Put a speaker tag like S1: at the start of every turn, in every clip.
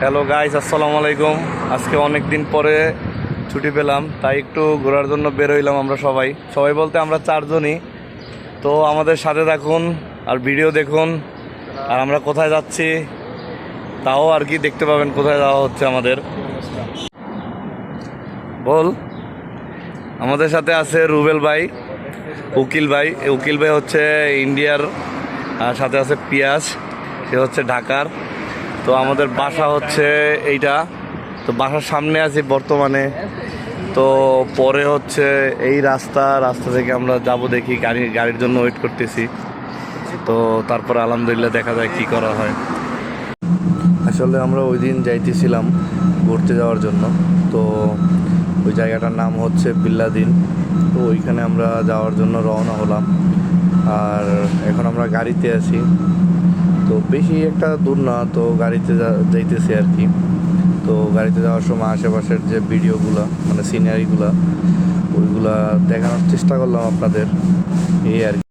S1: Hello guys, আসসালামু আলাইকুম। আজকে অনেক দিন পরে ছুটি পেলাম, তাই একটু ঘোরার জন্য বের হইলাম। আমরা সবাই বলতে আমরা চারজনই। তো আমাদের সাথে থাকুন আর ভিডিও দেখুন। আর আমরা কোথায় যাচ্ছি তাও আর কি দেখতে পাবেন, কোথায় যাওয়া হচ্ছে আমাদের। বল, আমাদের সাথে আছে রুবেল ভাই, উকিল ভাই। উকিল ভাই হচ্ছে ইন্ডিয়ার, আর সাথে আছে পিয়াস, সে হচ্ছে ঢাকার। তো আমাদের বাসা হচ্ছে এইটা। তো বাসার সামনে আছি বর্তমানে। তো পরে হচ্ছে এই রাস্তা থেকে আমরা যাব, দেখি গাড়ির জন্য ওয়েট করতেছি। তো তারপরে আলহামদুলিল্লাহ দেখা যায় কি করা হয়। আসলে আমরা ওই দিন যাইতেছিলাম ঘুরতে যাওয়ার জন্য। তো ওই জায়গাটার নাম হচ্ছে বিল্লাদিন। তো ওইখানে আমরা যাওয়ার জন্য রওনা হলাম। আর এখন আমরা গাড়িতে আছি। তো বেশি একটা দূর না, তো গাড়িতে যাইতেছি আর কি। তো গাড়িতে যাওয়ার সময় আশেপাশের যে ভিডিওগুলো, মানে সিনারিগুলো, ওইগুলা দেখানোর চেষ্টা করলাম আপনাদের, এই আর কি।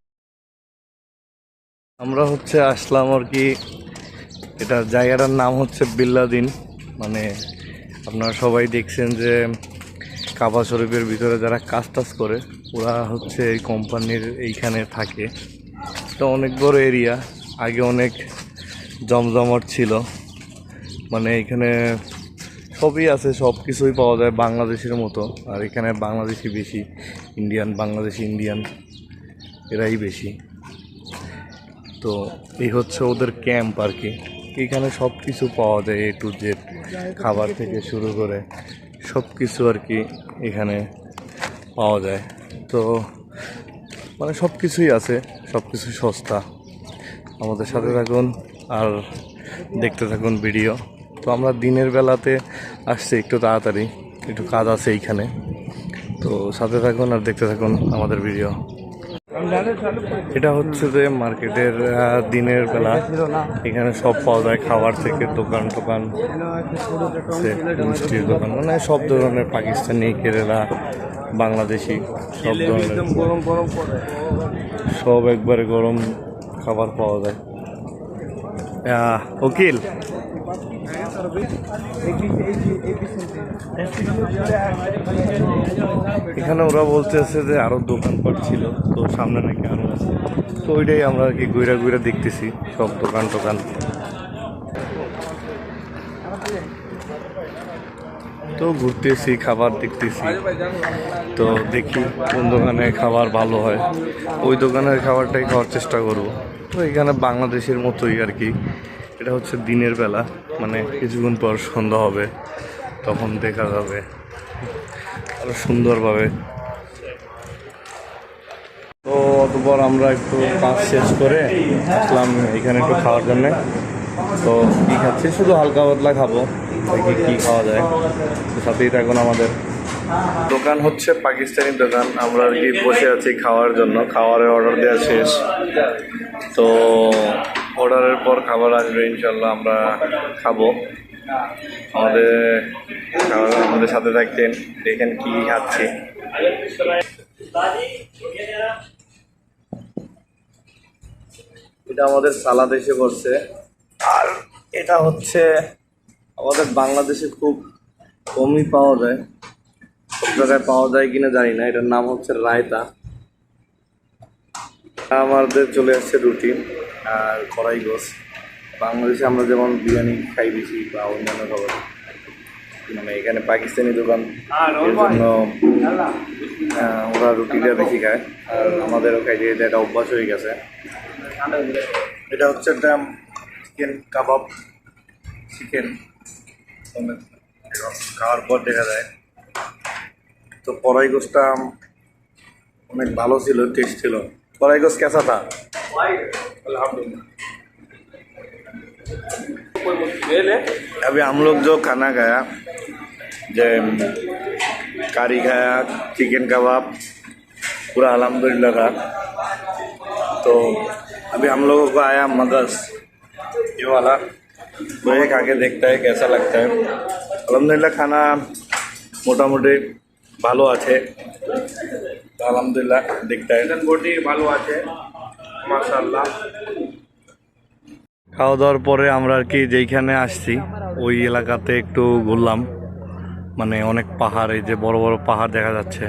S1: আমরা হচ্ছে আসলাম আর কি, এটা জায়গাটার নাম হচ্ছে বিল্লাদিন। মানে আপনারা সবাই দেখছেন যে কাবা শরীফের ভিতরে যারা কাজ করে ওরা হচ্ছে এই কোম্পানির এইখানে থাকে। তো অনেক বড় এরিয়া, আগে অনেক জমজমাট ছিল। মানে এখানে সবই আছে, সব কিছুই পাওয়া যায় বাংলাদেশের মতো। আর এখানে বাংলাদেশি বেশি, বাংলাদেশি ইন্ডিয়ান এরাই বেশি। তো এই হচ্ছে ওদের ক্যাম্প আর কি। এখানে সব কিছু পাওয়া যায়, A to Z, খাবার থেকে শুরু করে সব কিছু আর কি এখানে পাওয়া যায়। তো মানে সব কিছুই আছে, সব কিছুই সস্তা। আমাদের সাথে থাকুন আর দেখতে থাকুন ভিডিও। তো আমরা দিনের বেলাতে আসছি একটু তাড়াতাড়ি, একটু কাজ আছে এইখানে। তো সাথে থাকুন আর দেখতে থাকুন আমাদের ভিডিও। এটা হচ্ছে যে মার্কেটের দিনের বেলা। এখানে সব পাওয়া যায়, খাবার থেকে দোকান মিষ্টির দোকান, মানে সব ধরনের পাকিস্তানি, কেরালা, বাংলাদেশি সব ধরনের, সব একবারে গরম খাবার পাওয়া যায়। উকিল, এখানে ওরা বলতেছে যে আরো দোকানপাট ছিল, তো সামনে নাকি আরো আছে। তো ওইটাই আমরা আর কি ঘুরা দেখতেছি, সব দোকান। তো ঘুরতেছি, খাবার দেখতেছি। তো দেখি কোন দোকানে খাবার ভালো হয়, ওই দোকানের খাবারটাই খাওয়ার চেষ্টা করব। তো এখানে বাংলাদেশের মতোই আর কি। এটা হচ্ছে দিনের বেলা, মানে কিছুক্ষণ পর সন্ধ্যা হবে, তখন দেখা যাবে আরো সুন্দরভাবে। তো অতপর আমরা একটু কাজ শেষ করে আসলাম এখানে একটু খাওয়ার জন্যে। তো কী খাচ্ছি, শুধু হালকা পাতলা খাবো, দেখি কী খাওয়া যায়। তো সাথেই থাকুন আমাদের। দোকান হচ্ছে পাকিস্তানি দোকান, আমরা আর কি বসে আছি খাওয়ার জন্য। খাবারের অর্ডার দেওয়া শেষ। তো অর্ডারের পর খাবার আসবে, ইনশাল্লাহ আমরা খাবো। আমাদের সাথে থাকতেন, দেখেন কি খাচ্ছি। এটা আমাদের সালাদ এসে করছে। আর এটা হচ্ছে আমাদের বাংলাদেশে খুব কমই পাওয়া যায়, সব জায়গায় পাওয়া যায় কিনা জানি না। এটার নাম হচ্ছে রায়তা। আমাদের চলে আসছে রুটি আর কড়াই গোস। বাংলাদেশে আমরা যেমন বিরিয়ানি খাই বেশি বা অন্যান্য খাবার, মানে এখানে পাকিস্তানি দোকান, এর জন্য ওরা রুটিটা বেশি খায়। আর আমাদেরও খাই, এটা একটা অভ্যাস হয়ে গেছে। এটা হচ্ছে একটা চিকেন কাবাব, চিকেন খাওয়ার পর দেখা যায়। তো কড়াই গোসটা অনেক ভালো ছিল, টেস্ট ছিল। কড়াই গোস कैसा था? अभी हम लोग जो खाना खाया, जो कारी खाया, चिकन कबाब, पूरा अल्हम्दुलिल्लाह था। तो अभी हम लोगों को आया मगज़, ये वाला। तो ये खा के देखता है कैसा लगता है। अल्हम्दुलिल्लाह खाना मोटामुटी ভালো আছে, আলহামদুলিল্লাহ। দেখতে বটি ভালো আছে, মাশাআল্লাহ। খাওয়া দাওয়ার পরে আমরা আর কি যেইখানে আসছি ওই এলাকাতে একটু ঘুরলাম, মানে অনেক পাহাড়, এই যে বড় বড় পাহাড় দেখা যাচ্ছে।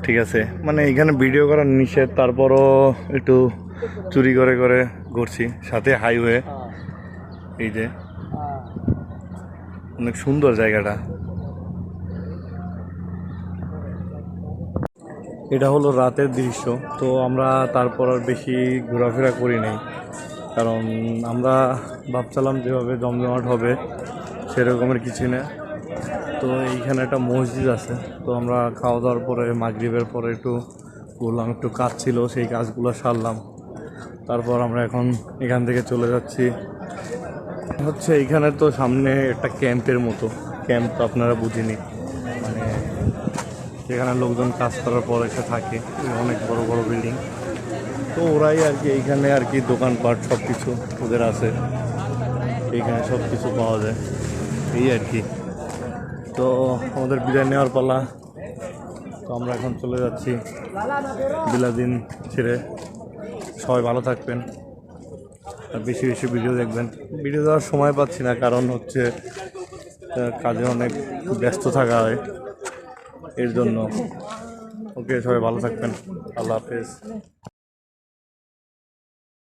S1: ঠিক আছে, মানে এখানে ভিডিও করার নিষেধ, তারপরও একটু চুরি করে করে ঘুরছি। সাথে হাইওয়ে, এই যে অনেক সুন্দর জায়গাটা। এটা হলো রাতের দৃশ্য। তো আমরা তারপর আর বেশি ঘোরাফেরা করি নাই, কারণ আমরা ভাবছিলাম যেভাবে জমজমাট হবে সেরকমের কিছু না। তো এইখানে একটা মসজিদ আছে, তো আমরা খাওয়া দাওয়ার পরে মাগরিবের পরে একটু ঘুরলাম, একটু কাজ ছিল সেই কাজগুলো সারলাম। তারপর আমরা এখন এখান থেকে চলে যাচ্ছি হচ্ছে এইখানে তো সামনে একটা ক্যাম্পের মতো। ক্যাম্প তো আপনারা বুঝিনি, মানে যেখানে লোকজন কাজ করার পর এসে থাকে, অনেক বড় বড় বিল্ডিং। তো ওরাই আর কি এইখানে আর কি দোকানপাট সব কিছু ওদের আছে, এইখানে সব কিছু পাওয়া যায়, এই আর কি। তো আমাদের বিদায় নেওয়ার পালা। তো আমরা এখন চলে যাচ্ছি বিলাদিন ছেড়ে। সবাই ভালো থাকবেন আর বেশি বেশি ভিডিও দেখবেন। ভিডিও দেওয়ার সময় পাচ্ছি না, কারণ হচ্ছে কাজে অনেক ব্যস্ত থাকা হয়, এর জন্য। ওকে, সবাই ভালো থাকবেন, আল্লাহ হাফেজ।